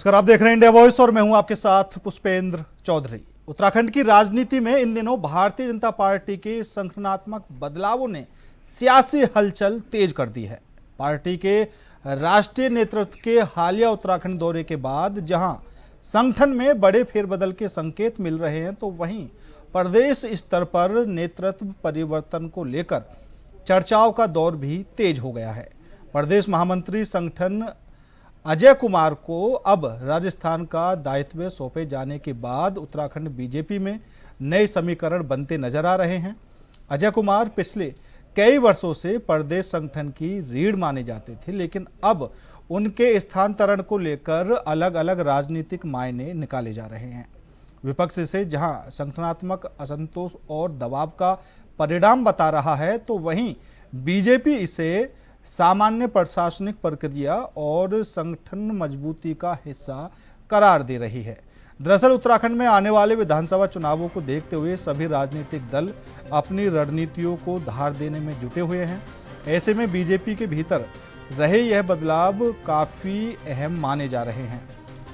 नमस्कार, आप देख रहे हैं इंडिया वॉइस और मैं हूं आपके साथ पुष्पेंद्र चौधरी। उत्तराखंड की राजनीति में इन दिनों भारतीय जनता पार्टी के संगठनात्मक बदलावों ने सियासी हलचल तेज कर दी है। पार्टी के राष्ट्रीय नेतृत्व के हालिया उत्तराखंड दौरे के बाद जहां संगठन में बड़े फेरबदल के संकेत मिल रहे हैं, तो वहीं प्रदेश स्तर पर नेतृत्व परिवर्तन को लेकर चर्चाओं का दौर भी तेज हो गया है। प्रदेश महामंत्री संगठन अजय कुमार को अब राजस्थान का दायित्व सौंपे जाने के बाद उत्तराखंड बीजेपी में नए समीकरण बनते नजर आ रहे हैं। अजय कुमार पिछले कई वर्षों से प्रदेश संगठन की रीढ़ माने जाते थे, लेकिन अब उनके स्थानांतरण को लेकर अलग अलग राजनीतिक मायने निकाले जा रहे हैं। विपक्ष से जहां संगठनात्मक असंतोष और दबाव का परिणाम बता रहा है, तो वहीं बीजेपी इसे सामान्य प्रशासनिक प्रक्रिया और संगठन मजबूती का हिस्सा करार दे रही है। दरअसल उत्तराखंड में आने वाले विधानसभा चुनावों को देखते हुए सभी राजनीतिक दल अपनी रणनीतियों को धार देने में जुटे हुए हैं। ऐसे में बीजेपी के भीतर रहे यह बदलाव काफी अहम माने जा रहे हैं।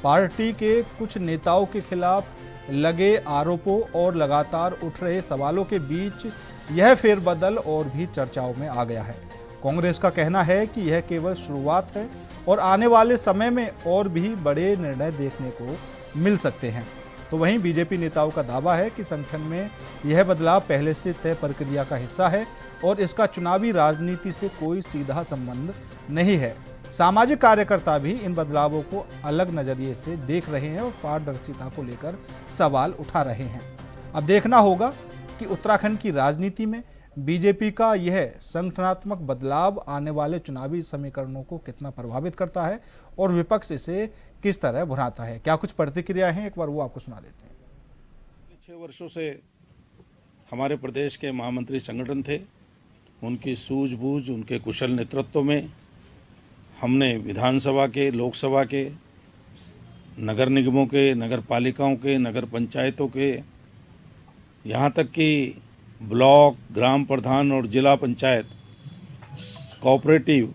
पार्टी के कुछ नेताओं के खिलाफ लगे आरोपों और लगातार उठ रहे सवालों के बीच यह फेरबदल और भी चर्चाओं में आ गया है। कांग्रेस का कहना है कि यह केवल शुरुआत है और आने वाले समय में और भी बड़े निर्णय देखने को मिल सकते हैं। तो वहीं बीजेपी नेताओं का दावा है कि संगठन में यह बदलाव पहले से तय प्रक्रिया का हिस्सा है और इसका चुनावी राजनीति से कोई सीधा संबंध नहीं है। सामाजिक कार्यकर्ता भी इन बदलावों को अलग नजरिए से देख रहे हैं और पारदर्शिता को लेकर सवाल उठा रहे हैं। अब देखना होगा कि उत्तराखंड की राजनीति में बीजेपी का यह संगठनात्मक बदलाव आने वाले चुनावी समीकरणों को कितना प्रभावित करता है और विपक्ष इसे किस तरह भुनाता है। क्या कुछ प्रतिक्रियाएं हैं, एक बार वो आपको सुना देते हैं। 6 वर्षों से हमारे प्रदेश के महामंत्री संगठन थे। उनकी सूझबूझ, उनके कुशल नेतृत्व में हमने विधानसभा के, लोकसभा के, नगर निगमों के, नगर पालिकाओं के, नगर पंचायतों के, यहाँ तक कि ब्लॉक, ग्राम प्रधान और जिला पंचायत, कोऑपरेटिव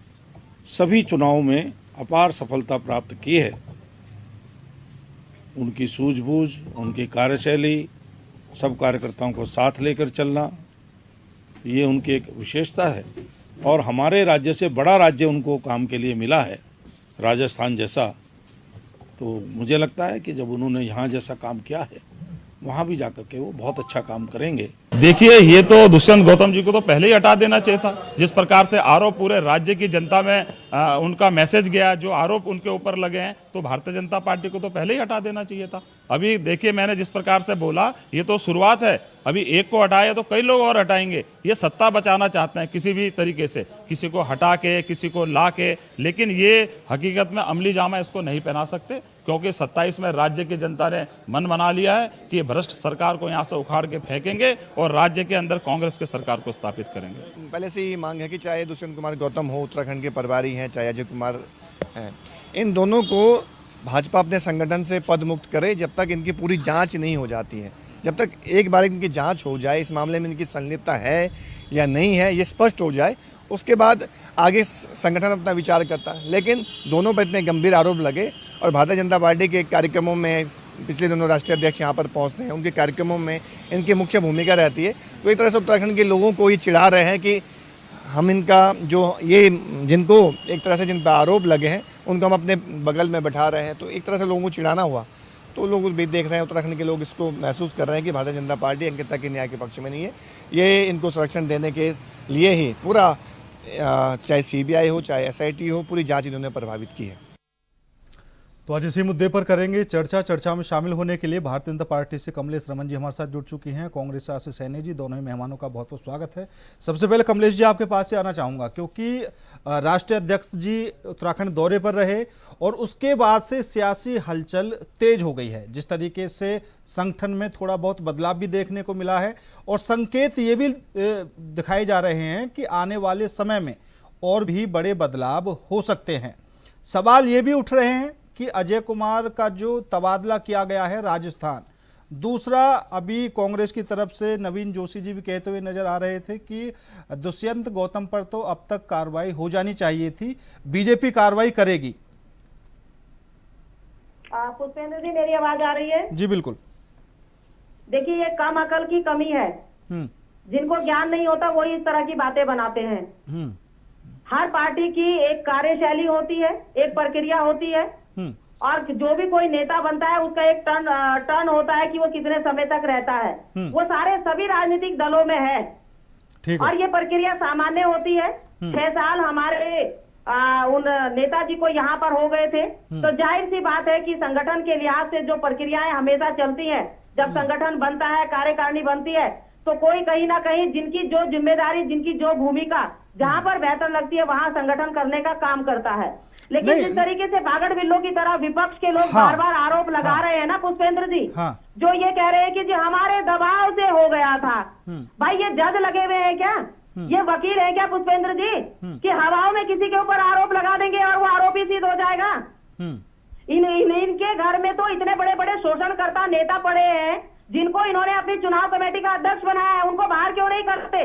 सभी चुनावों में अपार सफलता प्राप्त की है। उनकी सूझबूझ, उनकी कार्यशैली, सब कार्यकर्ताओं को साथ लेकर चलना, ये उनकी एक विशेषता है। और हमारे राज्य से बड़ा राज्य उनको काम के लिए मिला है, राजस्थान जैसा। तो मुझे लगता है कि जब उन्होंने यहाँ जैसा काम किया है, वहाँ भी जाकर के वो बहुत अच्छा काम करेंगे। देखिए, ये तो दुष्यंत गौतम जी को तो पहले ही हटा देना चाहिए था। जिस प्रकार से आरोप पूरे राज्य की जनता में उनका मैसेज गया, जो आरोप उनके ऊपर लगे हैं, तो भारतीय जनता पार्टी को तो पहले ही हटा देना चाहिए था। अभी देखिए, मैंने जिस प्रकार से बोला, ये तो शुरुआत है। अभी एक को हटाया तो कई लोग और हटाएंगे। ये सत्ता बचाना चाहते हैं किसी भी तरीके से, किसी को हटा के, किसी को ला के, लेकिन ये हकीकत में अमली जामा इसको नहीं पहना सकते, क्योंकि 27 में राज्य की जनता ने मन बना लिया है कि ये भ्रष्ट सरकार को यहाँ से उखाड़ के फेंकेंगे और राज्य के अंदर कांग्रेस के सरकार को स्थापित करेंगे। पहले से ही मांग है कि चाहे दुष्यंत कुमार गौतम हो, उत्तराखंड के प्रभारी हैं, चाहे अजय कुमार हैं, इन दोनों को भाजपा अपने संगठन से पद मुक्त करे जब तक इनकी पूरी जांच नहीं हो जाती है। जब तक एक बार इनकी जांच हो जाए, इस मामले में इनकी संलिप्तता है या नहीं है, ये स्पष्ट हो जाए, उसके बाद आगे संगठन अपना विचार करता है। लेकिन दोनों पर इतने गंभीर आरोप लगे और भारतीय जनता पार्टी के कार्यक्रमों में पिछले दिनों राष्ट्रीय अध्यक्ष यहाँ पर पहुँचते हैं, उनके कार्यक्रमों में इनकी मुख्य भूमिका रहती है। तो एक तरह से उत्तराखंड के लोगों को ये चिढ़ा रहे हैं कि हम इनका जो ये जिनको एक तरह से जिन पर आरोप लगे हैं, उनको हम अपने बगल में बैठा रहे हैं। तो एक तरह से लोगों को चिढ़ाना हुआ। तो लोग भी देख रहे हैं, उत्तराखंड के लोग इसको महसूस कर रहे हैं कि भारतीय जनता पार्टी अंकिता के न्याय के पक्ष में नहीं है। ये इनको संरक्षण देने के लिए ही पूरा, चाहे सीबीआई हो, चाहे एसआईटी हो, पूरी जांच इन्होंने प्रभावित की है। तो आज इसी मुद्दे पर करेंगे चर्चा में शामिल होने के लिए भारतीय जनता पार्टी से कमलेश रमन जी हमारे साथ जुड़ चुकी हैं, कांग्रेस से आशीष सैनी जी, दोनों ही मेहमानों का बहुत बहुत स्वागत है। सबसे पहले कमलेश जी, आपके पास से आना चाहूंगा, क्योंकि राष्ट्रीय अध्यक्ष जी उत्तराखंड दौरे पर रहे और उसके बाद से सियासी हलचल तेज हो गई है। जिस तरीके से संगठन में थोड़ा बहुत बदलाव भी देखने को मिला है और संकेत ये भी दिखाए जा रहे हैं कि आने वाले समय में और भी बड़े बदलाव हो सकते हैं। सवाल ये भी उठ रहे हैं कि अजय कुमार का जो तबादला किया गया है राजस्थान, दूसरा अभी कांग्रेस की तरफ से नवीन जोशी जी भी कहते हुए नजर आ रहे थे कि दुष्यंत गौतम पर तो अब तक कार्रवाई हो जानी चाहिए थी, बीजेपी कार्रवाई करेगी। पुष्पेंद्र जी, मेरी आवाज आ रही है? जी बिल्कुल। देखिए, ये कम अकल की कमी है। जिनको ज्ञान नहीं होता वही इस तरह की बातें बनाते हैं। हर पार्टी की एक कार्यशैली होती है, एक प्रक्रिया होती है, और जो भी कोई नेता बनता है उसका एक टर्न होता है कि वो कितने समय तक रहता है। वो सारे सभी राजनीतिक दलों में है। और ये प्रक्रिया सामान्य होती है। 6 साल हमारे उन नेताजी को यहाँ पर हो गए थे, तो जाहिर सी बात है कि संगठन के लिहाज से जो प्रक्रियाएं हमेशा चलती हैं, जब संगठन बनता है, कार्यकारिणी बनती है, तो कोई कहीं ना कहीं जिनकी जो जिम्मेदारी, जिनकी जो भूमिका जहाँ पर बेहतर लगती है वहाँ संगठन करने का काम करता है। लेकिन जिस तरीके से बागड़ बिल्लो की तरह विपक्ष के लोग बार बार आरोप लगा रहे हैं ना पुष्पेंद्र जी, जो ये कह रहे हैं कि जी हमारे दबाव से हो गया था। भाई, ये जज लगे हुए हैं क्या? ये वकील है क्या पुष्पेंद्र जी कि हवाओं में किसी के ऊपर आरोप लगा देंगे और वो आरोपी सिद्ध हो जाएगा? इनके घर में तो इतने बड़े बड़े शोषणकर्ता नेता पड़े हैं जिनको इन्होंने अपनी चुनाव कमेटी का अध्यक्ष बनाया है। उनको बाहर क्यों नहीं करते?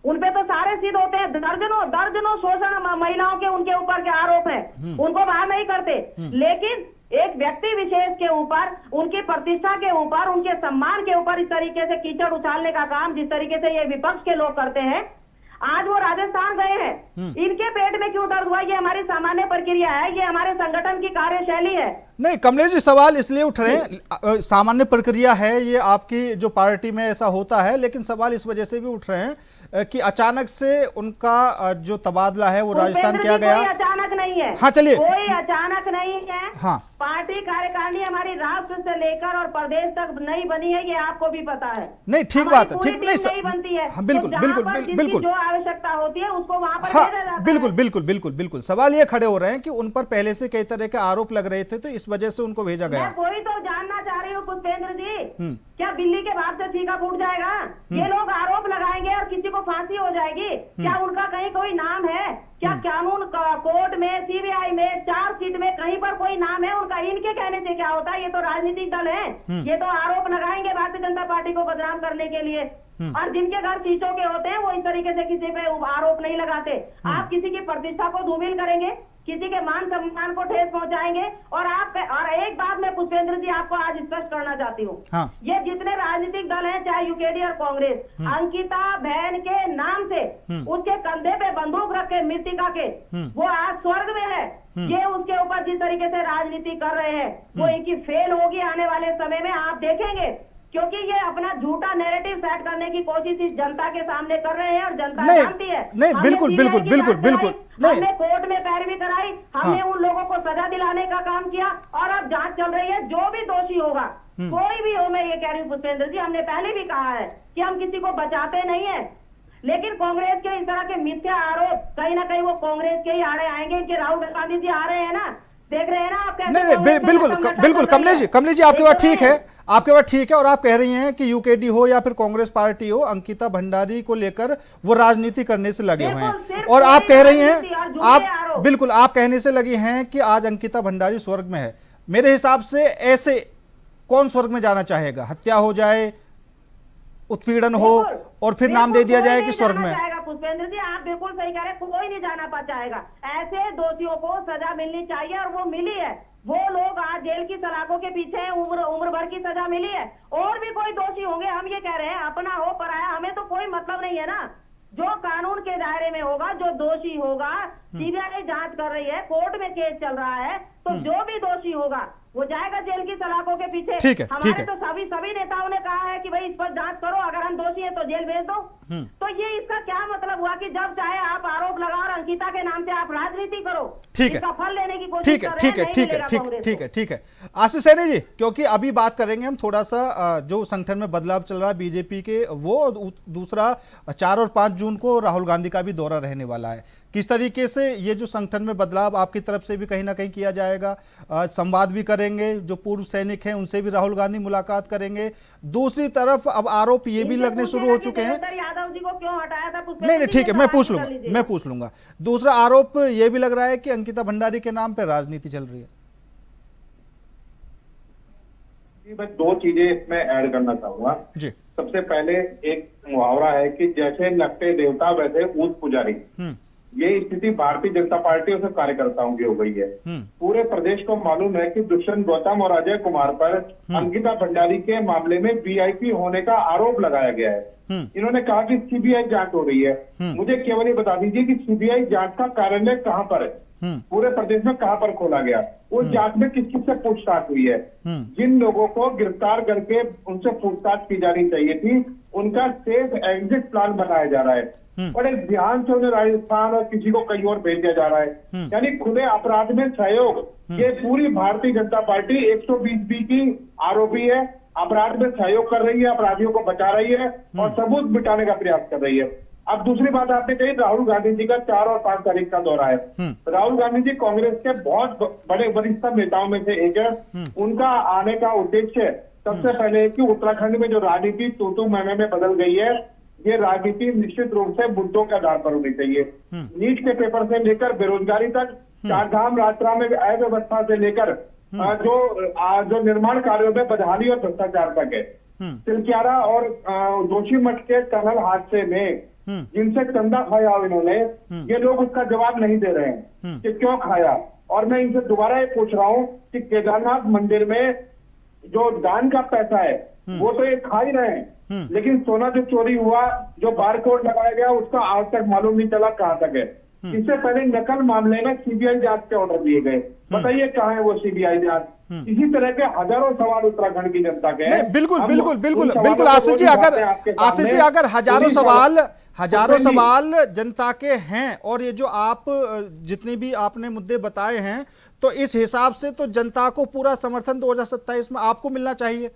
उनपे तो सारे सिद्ध होते हैं। दर्जनों शोषण महिलाओं के उनके ऊपर के आरोप है, उनको बाहर नहीं करते। लेकिन एक व्यक्ति विशेष के ऊपर, उनकी प्रतिष्ठा के ऊपर, उनके सम्मान के ऊपर इस तरीके से कीचड़ उछालने का काम जिस तरीके से ये विपक्ष के लोग करते हैं, आज वो राजस्थान गए हैं, इनके पेट में क्यों दर्द हुआ? ये हमारी सामान्य प्रक्रिया है, ये हमारे संगठन की कार्यशैली है। नहीं कमलेश जी, सवाल इसलिए उठ रहे हैं, सामान्य प्रक्रिया है ये आपकी जो पार्टी में ऐसा होता है, लेकिन सवाल इस वजह से भी उठ रहे हैं कि अचानक से उनका जो तबादला है वो राजस्थान किया गया। कोई अचानक नहीं है। हाँ चलिए, कोई अचानक नहीं है। हाँ, पार्टी कार्यकारिणी हमारी राष्ट्र से लेकर और प्रदेश तक नहीं बनी है, ये आपको भी पता है। नहीं ठीक बात है, ठीक नहीं बनती है। हाँ, बिल्कुल बिल्कुल बिल्कुल, जो आवश्यकता होती है उसको वहाँ पर हाँ, बिल्कुल बिल्कुल बिल्कुल बिल्कुल। सवाल ये खड़े हो रहे हैं कि उन पर पहले से कई तरह के आरोप लग रहे थे, तो इस वजह से उनको भेजा गया। मैं कोई तो जानना चाह रही हूँ पुष्पेंद्र जी, क्या बिल्ली के भाग से छीका फूट जाएगा? ये लोग आरोप लगाएंगे और किसी को फांसी हो जाएगी? क्या उनका कहीं कोई नाम है? क्या कानून कोर्ट में, सीबीआई में, चार्जशीट में कहीं पर कोई नाम है उनका? इनके कहने से क्या होता है? ये तो राजनीतिक दल है, ये तो आरोप लगाएंगे भारतीय जनता पार्टी को बदनाम करने के लिए। और जिनके घर शीशों के होते हैं वो इस तरीके से किसी पे आरोप नहीं लगाते। आप किसी की प्रतिष्ठा को धूमिल करेंगे, किसी के मान सम्मान को ठेस पहुंचाएंगे। और एक बात मैं पुष्पेंद्र जी आपको आज स्पष्ट करना चाहती हूँ, ये जितने राजनीतिक दल हैं, चाहे यूकेडी और कांग्रेस, अंकिता बहन के नाम से उसके कंधे पे बंदूक रख के मृतिका के वो आज स्वर्ग में है। ये उसके ऊपर जिस तरीके से राजनीति कर रहे हैं वो इनकी फेल होगी आने वाले समय में, आप देखेंगे। क्योंकि ये अपना झूठा नैरेटिव सेट करने की कोशिश इस जनता के सामने कर रहे हैं और जनता जानती है। नहीं बिल्कुल बिल्कुल बिल्कुल बिल्कुल, हमने कोर्ट में पैरवी कराई, हमने उन लोगों को सजा दिलाने का काम किया और अब जांच चल रही है। जो भी दोषी होगा, कोई भी हो, मैं ये कह रही हूँ पुष्पेंद्र जी, हमने पहले भी कहा है कि हम किसी को बचाते नहीं है। लेकिन कांग्रेस के इस तरह के मिथ्या आरोप कहीं ना कहीं वो कांग्रेस के ही आड़े आएंगे। इनके राहुल गांधी जी आ रहे हैं ना, देख रहे हैं ना आप कैसे? नहीं बिल्कुल बिल्कुल कमलेश जी आपकी बात ठीक है, आपकी बात ठीक है। और आप कह रही हैं कि यूकेडी हो या फिर कांग्रेस पार्टी हो, अंकिता भंडारी को लेकर वो राजनीति करने से लगे हुए हैं। और आप कह रही हैं, आप बिल्कुल आप कहने से लगी हैं कि आज अंकिता भंडारी स्वर्ग में है। मेरे हिसाब से ऐसे कौन स्वर्ग में जाना चाहेगा? हत्या हो जाए, उत्पीड़न हो और फिर नाम दे दिया जाए कि स्वर्ग में। पुष्पेंद्र जी आप बिल्कुल सही कह रहे हैं, कोई नहीं जाना चाहेगा। ऐसे दोषियों को सजा मिलनी चाहिए और वो मिली है। वो लोग आज जेल की सलाखों के पीछे हैं, उम्र भर की सजा मिली है। और भी कोई दोषी होंगे, हम ये कह रहे हैं अपना हो पराया हमें तो कोई मतलब नहीं है ना। जो कानून के दायरे में होगा, जो दोषी होगा, सीबीआई जांच कर रही है, कोर्ट में केस चल रहा है, तो जो भी दोषी होगा वो जाएगा जेल की सलाखों के पीछे। ठीक है, हमारे तो सभी नेताओं ने कहा है कि भाई इस पर जांच करो, अगर हम दोषी है तो जेल भेज दो। तो ये इसका क्या मतलब हुआ कि जब चाहे आप आरोप लगाओ और अंकिता के नाम से आप राजनीति करो? ठीक है, फल लेने की कोशिश कर रहे हैं। ठीक है आशीष सैनी जी, क्योंकि अभी बात करेंगे हम थोड़ा सा जो संगठन में बदलाव चल रहा है बीजेपी के, वो दूसरा 4 और 5 जून को राहुल गांधी का भी दौरा रहने वाला है। किस तरीके से ये जो संगठन में बदलाव आपकी तरफ से भी कहीं ना कहीं किया जाएगा, संवाद भी करेंगे, जो पूर्व सैनिक हैं उनसे भी राहुल गांधी मुलाकात करेंगे। दूसरी तरफ अब आरोप ये भी लगने शुरू हो चुके हैं। यादव जी को क्यों हटाया था? नहीं ठीक है, मैं पूछ लूंगा। दूसरा आरोप ये भी लग रहा है कि अंकिता भंडारी के नाम पर राजनीति चल रही है। मैं 2 चीजें इसमें ऐड करना चाहूंगा जी। सबसे पहले एक मुहावरा है कि जैसे लगते देवता वैसे ऊंट पुजारी। ये स्थिति भारतीय जनता पार्टी और सब कार्यकर्ताओं की हो गई है। पूरे प्रदेश को मालूम है कि दुष्यंत गौतम और अजय कुमार पर अंकिता भंडारी के मामले में वीआईपी होने का आरोप लगाया गया है। इन्होंने कहा कि सीबीआई जांच हो रही है। मुझे केवल ये बता दीजिए कि सीबीआई जांच का कार्यालय कहाँ पर है, पूरे प्रदेश में कहाँ पर खोला गया, उस जांच में किस किस से पूछताछ हुई है, जिन लोगों को गिरफ्तार करके उनसे पूछताछ की जानी चाहिए थी, उनका सेफ एग्जिट प्लान बनाया जा रहा है। बड़े ध्यान से उन्हें राजस्थान और किसी को कहीं और भेजा जा रहा है। यानी खुले अपराध में सहयोग, ये पूरी भारतीय जनता पार्टी 120B की आरोपी है, अपराध में सहयोग कर रही है, अपराधियों को बचा रही है और सबूत मिटाने का प्रयास कर रही है। अब दूसरी बात आपने कही, राहुल गांधी जी का 4 और 5 तारीख का दौरा है। राहुल गांधी जी कांग्रेस के बहुत बड़े वरिष्ठ नेताओं में से एक है। उनका आने का उद्देश्य सबसे पहले कि उत्तराखंड में जो राजनीति तू मैमे में बदल गई है, ये राजनीति निश्चित रूप से मुद्दों के आधार पर होनी चाहिए। नीट के पेपर से लेकर बेरोजगारी तक, चारधाम यात्रा में अव्यवस्था से लेकर जो निर्माण कार्यों में बदहाली और भ्रष्टाचार तक है। तिलक्यारा और जोशीमठ के टनल हादसे में जिनसे चंदा खाया इन्होंने, ये लोग उसका जवाब नहीं दे रहे हैं कि क्यों खाया। और मैं इनसे दोबारा ये पूछ रहा हूँ कि केदारनाथ मंदिर में जो दान का पैसा है वो तो ये खा ही रहे हैं, लेकिन सोना जो चोरी हुआ, जो बारकोड लगाया गया, उसका आज तक मालूम नहीं चला कहाँ तक है। इससे पहले नकल मामले में सीबीआई जांच के ऑर्डर दिए गए, बताइए कहाँ है वो सीबीआई जांच। इसी तरह के हजारों सवाल उत्तराखंड की जनता के हैं। बिल्कुल बिल्कुल बिल्कुल बिल्कुल आशीष जी, अगर हजारों सवाल जनता के हैं और ये जो आप जितने भी आपने मुद्दे बताए हैं, तो इस हिसाब से तो जनता को पूरा समर्थन 2027 में आपको मिलना चाहिए।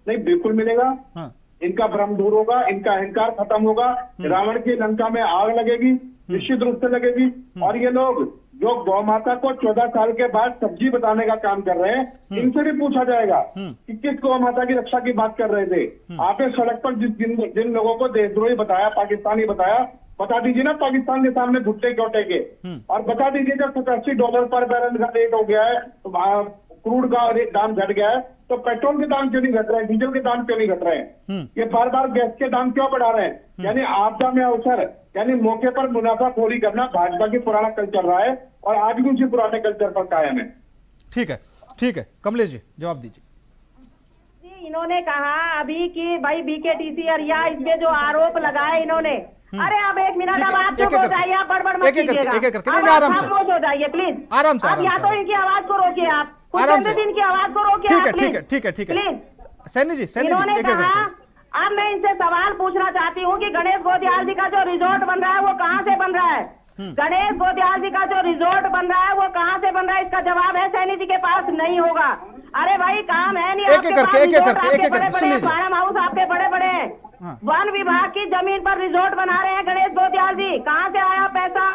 नहीं, बिल्कुल मिलेगा। इनका भ्रम दूर होगा, इनका अहंकार खत्म होगा, रावण की लंका में आग लगेगी, निश्चित रूप से लगेगी। और ये लोग जो गौ माता को 14 साल के बाद सब्जी बताने का काम कर रहे हैं, इनसे भी पूछा जाएगा कि किस गौ माता की रक्षा की बात कर रहे थे। आपने सड़क पर जिन लोगों को देशद्रोही बताया, पाकिस्तानी बताया, बता दीजिए ना पाकिस्तान के सामने घुटने क्यों टेके। और बता दीजिए जब $85 पर बैरल का रेट हो गया है, क्रूड का दाम घट गया है, तो पेट्रोल के दाम क्यों नहीं घट रहे हैं, डीजल के दाम क्यों नहीं घट रहे हैं, ये बार बार गैस के दाम क्यों बढ़ा रहे हैं। यानी आपदा में अवसर, यानी मौके पर मुनाफाखोरी करना भाजपा की पुराना कल्चर रहा है और आज भी उसी पुराने कल्चर पर कायम है। ठीक है कमलेश जी जवाब दीजिए। इन्होंने कहा अभी कि भाई BKTC और या इसमें जो आरोप लगाए इन्होंने, अरे अब 1 मिनट अब आप चुप हो जाइए, आप बड़बड़ मत कीजिएगा, आराम से खामोश हो जाइए प्लीज, आराम से। या तो इनकी आवाज को रोकिए, आप इनकी आवाज को रोकिए, ठीक है प्लीज। सैनी जी इन्होंने कहा, अब मैं इनसे सवाल पूछना चाहती हूँ कि गणेश गोदियाल जी का जो रिजॉर्ट बन रहा है वो कहाँ से बन रहा है। गणेश गोदियाल जी का जो रिजॉर्ट बन रहा है वो कहाँ से बन रहा है, इसका जवाब है सैनी जी के पास नहीं होगा। अरे भाई काम है नहीं, एक एक करके फार्म हाउस आपके बड़े बड़े हैं, वन विभाग की जमीन पर रिजॉर्ट बना रहे हैं गणेश गोदियाल जी, कहाँ से आया पैसा।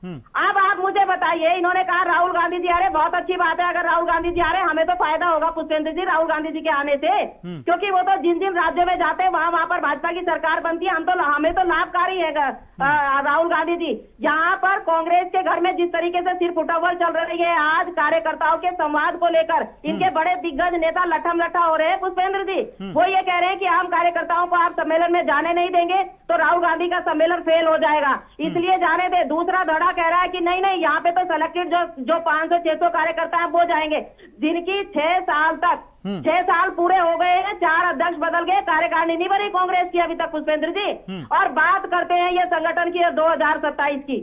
अब आप मुझे बताइए, इन्होंने कहा राहुल गांधी जी आ रहे, बहुत अच्छी बात है, अगर राहुल गांधी जी आ रहे हमें तो फायदा होगा पुष्पेंद्र जी राहुल गांधी जी के आने से, क्योंकि वो तो जिन जिन राज्यों में जाते हैं वहां पर भाजपा की सरकार बनती है, हमें तो लाभकारी है राहुल गांधी जी। यहाँ पर कांग्रेस के घर में जिस तरीके से सिर्फ उठावल चल रही है आज कार्यकर्ताओं के संवाद को लेकर, इनके बड़े दिग्गज नेता लठम लठा हो रहे हैं पुष्पेंद्र जी, वो ये कह रहे हैं कि हम कार्यकर्ताओं को आप सम्मेलन में जाने नहीं देंगे तो राहुल गांधी का सम्मेलन फेल हो जाएगा, इसलिए जाने दे। दूसरा धड़ा कह रहा है कि नहीं नहीं, यहाँ पे तो सिलेक्टेड जो 500-600 कार्यकर्ता हैं वो जाएंगे, जिनकी 6 साल तक 6 साल पूरे हो गए हैं, 4 अध्यक्ष बदल गए, कार्यकारिणी नहीं बनी कांग्रेस की अभी तक पुष्पेंद्र जी। और बात करते हैं ये संगठन की 2027 की,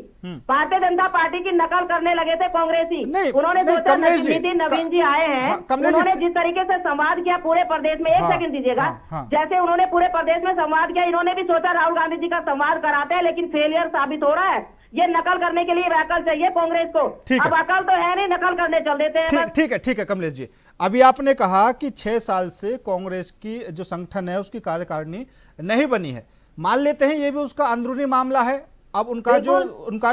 भारतीय जनता पार्टी की नकल करने लगे थे कांग्रेसी, उन्होंने सोचा नितिन नवीन जी आए हैं, उन्होंने जिस तरीके से संवाद किया पूरे प्रदेश में, 1 सेकंड दीजिएगा, जैसे उन्होंने पूरे प्रदेश में संवाद किया, इन्होंने भी सोचा राहुल गांधी जी का संवाद कराते हैं, लेकिन फेलियर साबित हो रहा है। ये नकल करने के लिए अकल चाहिए कांग्रेस को, अब अकल तो है नहीं, नकल करने चल देते हैं। ठीक है कमलेश जी, अभी आपने कहा कि 6 साल से कांग्रेस की जो संगठन है उसकी कार्यकारिणी नहीं बनी है, मान लेते हैं ये भी उसका अंदरूनी मामला है। अब उनका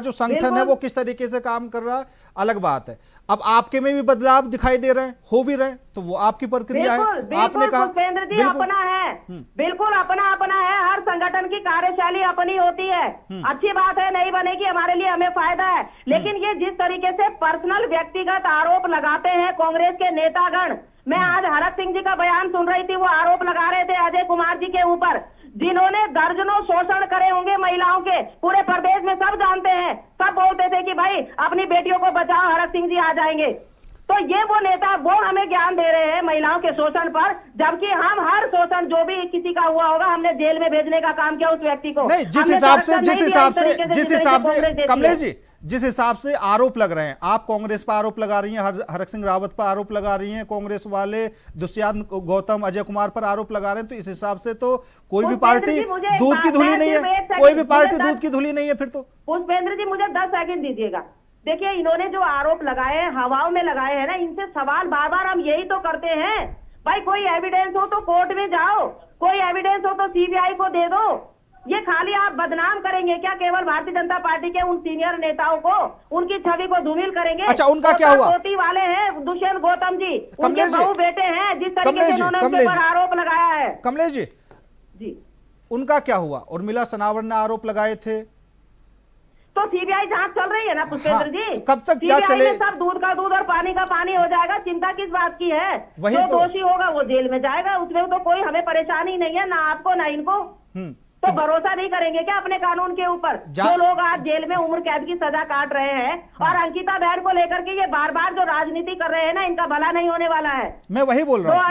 जो संगठन है वो किस तरीके से काम कर रहा है अलग बात है। अब आपके में भी बदलाव दिखाई दे रहे हैं, हो भी रहे हैं, तो वो आपकी प्रक्रिया है। आपने कहा भूपेंद्र जी अपना है, बिल्कुल अपना है, हर संगठन की कार्यशैली अपनी होती है, अच्छी बात है, नहीं बनेगी हमारे लिए, हमें फायदा है, लेकिन ये जिस तरीके से पर्सनल व्यक्तिगत आरोप लगाते हैं कांग्रेस के नेतागण, मैं आज हरक सिंह जी का बयान सुन रही थी, वो आरोप लगा रहे थे अजय कुमार जी के ऊपर, जिन्होंने दर्जनों शोषण करे होंगे महिलाओं महिलाओं के पूरे प्रदेश में सब जानते हैं, सब बोलते थे कि भाई अपनी बेटियों को बचाओ, हरक सिंह जी आ जाएंगे। तो ये वो नेता वो हमें ज्ञान दे रहे हैं महिलाओं के शोषण पर, जबकि हम हर शोषण जो भी किसी का हुआ होगा हमने जेल में भेजने का काम किया उस व्यक्ति को। नहीं, जिस हिसाब से कमलेश जी, जिस हिसाब से आरोप लग रहे हैं, आप कांग्रेस पर आरोप लगा रही हैं, हरक सिंह रावत पर आरोप लगा रही हैं, कांग्रेस वाले दुष्यंत गौतम, अजय कुमार पर आरोप लगा रहे हैं, तो इस हिसाब से तो कोई भी पार्टी दूध की धुली नहीं है, कोई भी पार्टी दूध की धुली नहीं है फिर तो। पुष्पेंद्र जी मुझे 10 सेकंड दीजिएगा। देखिए, इन्होंने जो आरोप लगाए हैं, हवाओं में लगाए हैं ना, इनसे सवाल बार बार हम यही तो करते हैं, भाई कोई एविडेंस हो तो कोर्ट में जाओ, कोई एविडेंस हो तो सीबीआई को दे दो। ये खाली आप बदनाम करेंगे क्या केवल भारतीय जनता पार्टी के उन सीनियर नेताओं को, उनकी छवि को धूमिल करेंगे? अच्छा, उनका क्या हुआ? पोती वाले हैं दुष्यंत गौतम जी, उनके बहू बेटे हैं, जिस तरीके से उन्होंने उनके ऊपर आरोप लगाया है। कमलेश जी जी, उनका क्या हुआ? उर्मिला सनावर ने आरोप लगाए थे, तो सीबीआई जांच चल रही है ना पुष्पेंद्र जी। हाँ, कब तक क्या चले? सब दूध का दूध और पानी का पानी हो जाएगा, चिंता किस बात की है? वही जो तो। दोषी होगा वो जेल में जाएगा, उसमें तो कोई हमें परेशानी नहीं है, ना आपको ना इनको। तो भरोसा नहीं करेंगे क्या अपने कानून के ऊपर? जो लोग आज जेल में उम्र कैद की सजा काट रहे हैं, और अंकिता बहन को लेकर के ये बार बार जो राजनीति कर रहे हैं ना, इनका भला नहीं होने वाला है। मैं वही बोल रहा हूँ,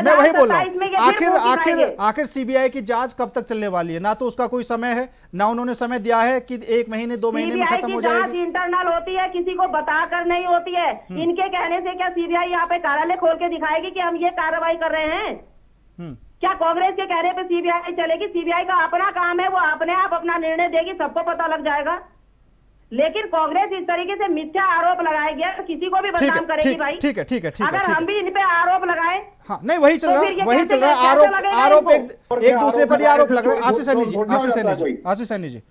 आखिर सीबीआई की जांच कब तक चलने वाली है? ना तो उसका कोई समय है, ना उन्होंने समय दिया है कि 1 महीने 2 महीने में खत्म हो जाएगी। इंटरनल होती है, किसी को बताकर नहीं होती है। इनके कहने से क्या सीबीआई यहाँ पे कार्यालय खोल के दिखाएगी कि हम ये कार्रवाई कर रहे हैं? क्या कांग्रेस के कहने पे सीबीआई चलेगी? सीबीआई का अपना काम है, वो अपने आप अपना निर्णय देगी, सबको पता लग जाएगा। लेकिन कांग्रेस इस तरीके से मिथ्या आरोप लगाया गया तो किसी को भी बदनाम करेगी भाई। ठीक है, अगर हम भी इन पे आरोप लगाए, हाँ, नहीं वही चल रहा है आरोप एक दूसरे पर ही आरोप लग रहे हैं। आशीष सैनी जी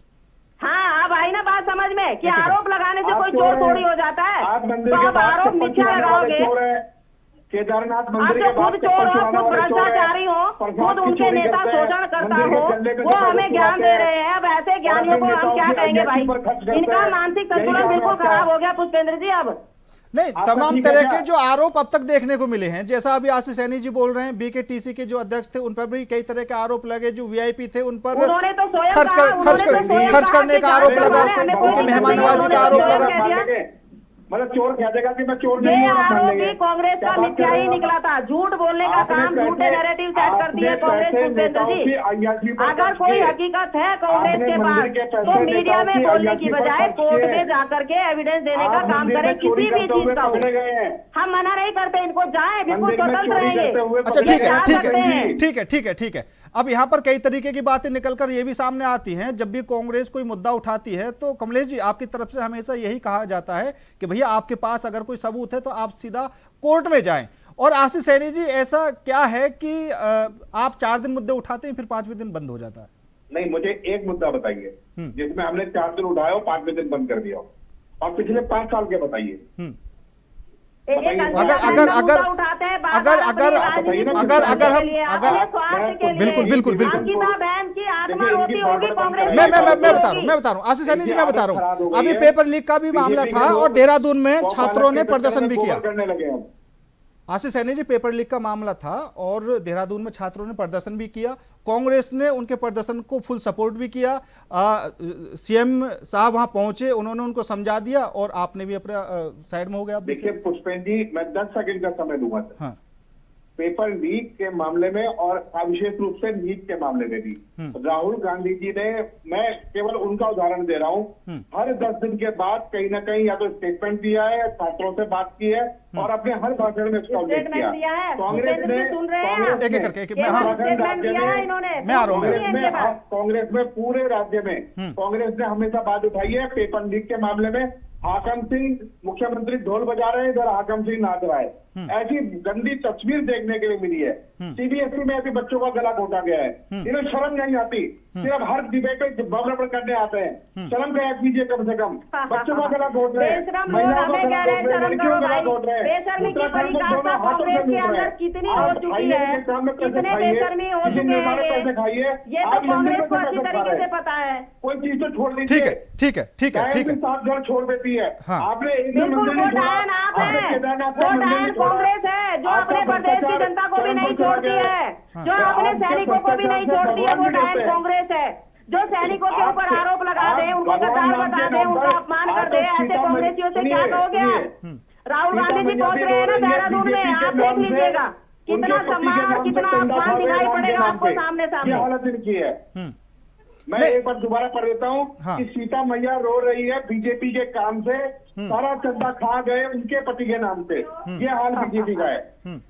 हाँ, अब आई ना बात समझ में कि आरोप लगाने से कोई चोर थोड़ी हो जाता है। तो आप आरोप मिथ्या लगाओगे, केदारनाथ आप मंदिर जो खुद चोर हो, खुद भ्रष्टाचारी हो, खुद उनके नेता शोषण करता हो, वो हमें ज्ञान दे रहे हैं। अब ऐसे ज्ञानियों को हम क्या कहेंगे भाई? इनका मानसिक संतुलन बिल्कुल खराब हो गया पुष्पेंद्र जी। अब नहीं, तमाम तरह के जो आरोप अब तक देखने को मिले हैं, जैसा अभी आशीष सैनी जी बोल रहे हैं, बीकेटीसी के जो अध्यक्ष थे उन पर भी कई तरह के आरोप लगे, जो वीआईपी थे उन पर खर्च करने का आरोप लगा, उनकी मेहमान नवाजी का आरोप लगा। मतलब चोर कह देगा कि मैं चोर नहीं हूं। आरोप कांग्रेस का मिथ्या ही निकला था, झूठ बोलने का काम, झूठे नैरेटिव सेट करती है कांग्रेस पुष्पेंद्र जी। अगर कोई हकीकत है कांग्रेस के पास तो मीडिया में बोलने की बजाय कोर्ट में जाकर के एविडेंस देने का काम करें, किसी भी चीज का हो। हम मना नहीं करते, इनको जाए, बिल्कुल स्वतंत्र रहेंगे। अच्छा, ठीक है। अब यहाँ पर कई तरीके की बातें निकलकर ये भी सामने आती हैं, जब भी कांग्रेस कोई मुद्दा उठाती है तो कमलेश जी आपकी तरफ से हमेशा यही कहा जाता है कि भैया आपके पास अगर कोई सबूत है तो आप सीधा कोर्ट में जाएं। और आशीष सैनी जी, ऐसा क्या है कि आप 4 दिन मुद्दे उठाते हैं फिर 5वें दिन बंद हो जाता है? नहीं, मुझे एक मुद्दा बताइए जिसमें हमने 4 दिन उठाया और 5वें दिन बंद कर दिया, और पिछले 5 साल के बताइए। बिल्कुल मैं बता रहा हूँ आशीष सैनी जी, मैं बता रहा हूँ, अभी पेपर लीक का भी मामला था और देहरादून में छात्रों ने प्रदर्शन भी किया। आशीष सैनी जी, पेपर लीक का मामला था और देहरादून में छात्रों ने प्रदर्शन भी किया, कांग्रेस ने उनके प्रदर्शन को फुल सपोर्ट भी किया। सीएम साहब वहां पहुंचे, उन्होंने उनको समझा दिया और आपने भी अपने साइड में हो गया। देखिए पुष्पेंद्र जी, मैं 10 सेकंड का समय दूंगा। हाँ। पेपर लीक के मामले में और विशेष रूप से नीट के मामले में भी राहुल गांधी जी ने, मैं केवल उनका उदाहरण दे रहा हूं, हर 10 दिन के बाद कहीं ना कहीं या तो स्टेटमेंट दिया है, छात्रों से बात की है और अपने हर भाषण में उसका उल्लेख किया। कांग्रेस ने कांग्रेस में पूरे राज्य में कांग्रेस ने हमेशा बात उठाई है पेपर लीक के मामले में। हाकम सिंह मुख्यमंत्री ढोल बजा रहे हैं, इधर हाकम सिंह नाच रहा है। ऐसी गंदी तस्वीर देखने के लिए मिली है। सीबीएसई में ऐसे बच्चों का गला घोटा गया है, इन्हें शर्म नहीं आती, सिर्फ हर डिबेट पे बबल करने आते हैं। शर्म का कीजिए कम से कम। बच्चों का गला घोट रहे हैं, महिलाओं का गला घोट रहे हैं, लड़कियों का गला घोट रहे हैं, उत्तराखंड में दोनों हाथों से लूट रहे हैं। आप खाइए काम में पैसे खाइए, पैसे खाइए, आप मंदिर में पैसे खा रहे हैं, कोई चीज तो छोड़ दीजिए। ठीक है साथ घर छोड़ देती है। आपने एक मंदिर नहीं छोड़ा, आपने केदारनाथ का मंदिर कांग्रेस है जो अपने प्रदेश की जनता को भी नहीं छोड़ती है, जो अपने सैनिकों को भी नहीं छोड़ती है, वो डायन कांग्रेस है जो सैनिकों के ऊपर आरोप लगा दे गद्दार बता दे, उनका अपमान कर दे, ऐसे कांग्रेसियों से क्या कहोगे आप? राहुल गांधी जी पहुंच रहे हैं ना देहरादून में, आप देख लीजिएगा कितना सम्मान और कितना अपमान दिखाई पड़ेगा आपको सामने सामने। हालत इनकी है। मैं एक बार दोबारा पढ़ देता हूँ कि सीता मैया रो रही है बीजेपी के काम से, सारा चंदा खा गए उनके पति के नाम से, ये हाल बीजेपी का है।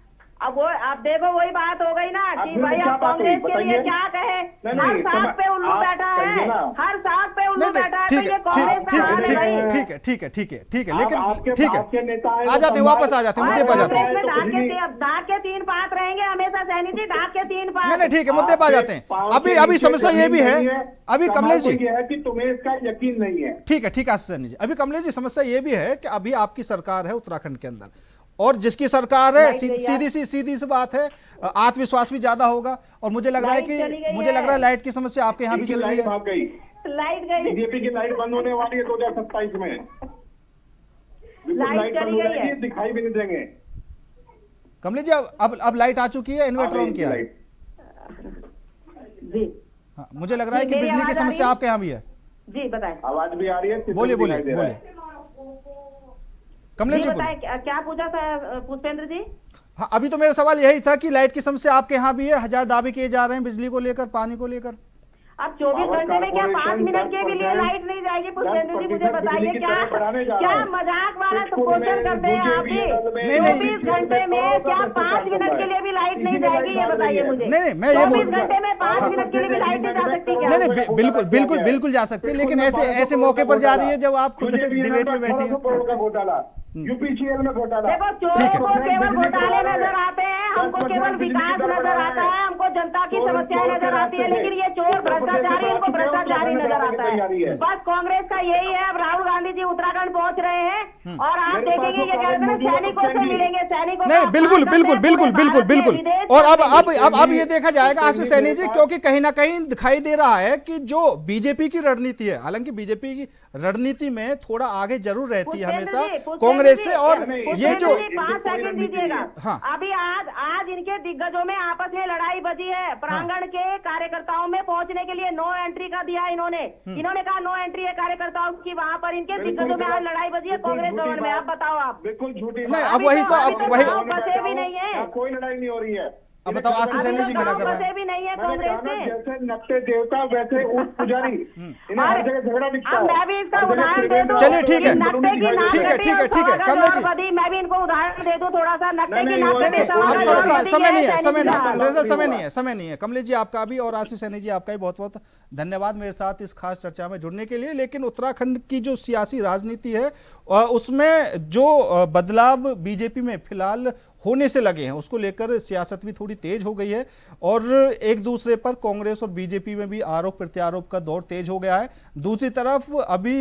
अब वो आप देखो वही बात हो गई ना कि भाई आप कांग्रेस के लिए क्या कहे, हर साथ पे उल्लू बैठा है, हर साथ पे उल्लू बैठा है, तो ये कांग्रेस का हाल है भाई। ठीक है लेकिन ठीक है नेता आ जाते हैं, वापस आ जाते हैं, मुद्दे पर आ जाते हैं। ढाक के 3 पात रहेंगे हमेशा सैनी जी, ढाक के 3 पात। नहीं ठीक है, मुद्दे पर आ जाते हैं। अभी समस्या ये भी है, अभी कमलेश जी है कि तुम्हें इसका यकीन नहीं है। ठीक है आशीष सैनी जी, अभी कमलेश जी समस्या ये भी है कि अभी आपकी सरकार है उत्तराखंड के अंदर, और जिसकी सरकार है सीधी सी बात है, आत्मविश्वास भी ज्यादा होगा। और मुझे लग रहा है लाइट की समस्या आपके यहाँ भी चल रही है। लाइट गई, बीजेपी की लाइट बंद होने वाली है 2027 में, लाइट बंद हो जाएगी, दिखाई भी नहीं देंगे। कमलेश जी अब लाइट आ चुकी है, इन्वर्टर ऑन किया है जी। हाँ, मुझे लग रहा है कि बिजली की समस्या आपके यहाँ भी है जी, बताएं। आवाज भी आ रही है, बोलिए कमलेश जी बताएं, क्या पूछा था पुष्पेंद्र जी? हाँ, अभी तो मेरा सवाल यही था कि लाइट की समस्या आपके यहाँ भी है, हजार दावे किए जा रहे हैं बिजली को लेकर, पानी को लेकर। अब 24 घंटे में क्या 5 मिनट के भी लिए लाइट नहीं जाएगी? पुष्पेंद्र जी मुझे बताइए, क्या मजाक वाला क्वेश्चन करते हैं आप भी? 24 घंटे में क्या 5 मिनट के लिए भी लाइट नहीं जाएगी, ये बताइए मुझे। नहीं मैं ये 24 घंटे में 5 मिनट के लिए भी लाइट नहीं जा सकती क्या? नहीं बिल्कुल जा सकते, लेकिन ऐसे मौके पर जा रही है जब आप खुद डिबेट में बैठे हैं। यूपीसीएल में घोटाला। देखो चोरों को केवल घोटाले नजर आते हैं, हमको केवल विकास नजर आता है, हमको जनता की समस्याएं नजर आती है, लेकिन ये चोर भ्रष्टाचारी, इनको भ्रष्टाचारी नजर आता है। बस कांग्रेस का यही है। अब राहुल गांधी जी उत्तराखंड पहुंच रहे हैं और आप देखेंगे ये कहते हैं सैनिकों से मिलेंगे, सैनिकों नहीं बिल्कुल। और अब ये देखा जाएगा आशीष सैनी जी, क्योंकि कहीं ना कहीं दिखाई दे रहा है कि जो बीजेपी की रणनीति है, हालांकि बीजेपी की रणनीति में थोड़ा आगे जरूर रहती है हमेशा कांग्रेस से, और ये जो 5 सेकंड दीजिएगा। हाँ। अभी आज इनके दिग्गजों में आपस में लड़ाई बजी है, प्रांगण के कार्यकर्ताओं में पहुंचने के लिए नो एंट्री का दिया इन्होंने कहा नो एंट्री है कार्यकर्ताओं की, वहां पर इनके दिग्गजों में आज लड़ाई बजी है कांग्रेस भवन में। आप बताओ, आप बिल्कुल झूठी। नहीं, अब वही बसे भी नहीं है, कोई लड़ाई नहीं हो रही है। अब बताओ आशीष सैनी जी मना कर रहे हैं। भी नहीं है कांग्रेस से, जैसे नक्शे देवता वैसे उस पुजारी, इन्हें हर जगह झगड़ा दिखता है। मैं भी इसका उदाहरण दे दूं। चलिए ठीक है कमलेश जी, मैं भी इनको उदाहरण दे दूं थोड़ा सा। नक्शे की समय नहीं है। कमलेश जी आपका भी और आशीष सैनी जी आपका भी बहुत बहुत धन्यवाद मेरे साथ इस खास चर्चा में जुड़ने के लिए। लेकिन उत्तराखंड की जो सियासी राजनीति है उसमें जो बदलाव बीजेपी में फिलहाल होने से लगे हैं, उसको लेकर सियासत भी थोड़ी तेज हो गई है और एक दूसरे पर कांग्रेस और बीजेपी में भी आरोप प्रत्यारोप का दौर तेज हो गया है। दूसरी तरफ अभी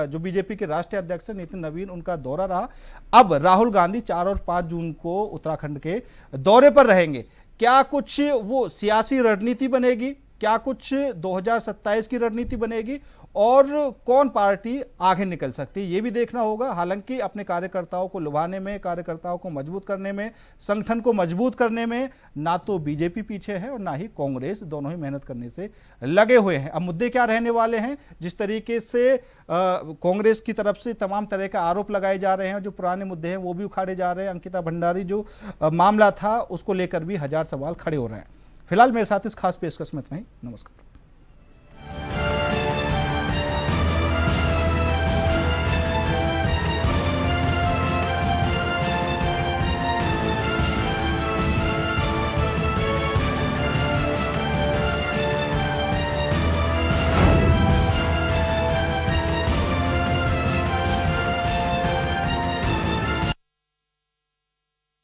जो बीजेपी के राष्ट्रीय अध्यक्ष नितिन नवीन, उनका दौरा रहा। अब राहुल गांधी 4 और 5 जून को उत्तराखंड के दौरे पर रहेंगे। क्या कुछ वो सियासी रणनीति बनेगी, क्या कुछ 2027 की रणनीति बनेगी और कौन पार्टी आगे निकल सकती है, ये भी देखना होगा। हालांकि अपने कार्यकर्ताओं को लुभाने में, कार्यकर्ताओं को मजबूत करने में, संगठन को मजबूत करने में ना तो बीजेपी पीछे है और ना ही कांग्रेस, दोनों ही मेहनत करने से लगे हुए हैं। अब मुद्दे क्या रहने वाले हैं, जिस तरीके से कांग्रेस की तरफ से तमाम तरह का आरोप लगाए जा रहे हैं, जो पुराने मुद्दे हैं वो भी उखाड़े जा रहे हैं। अंकिता भंडारी जो मामला था उसको लेकर भी हजार सवाल खड़े हो रहे हैं। फिलहाल मेरे साथ इस खास पेशकश में इतना ही। नमस्कार।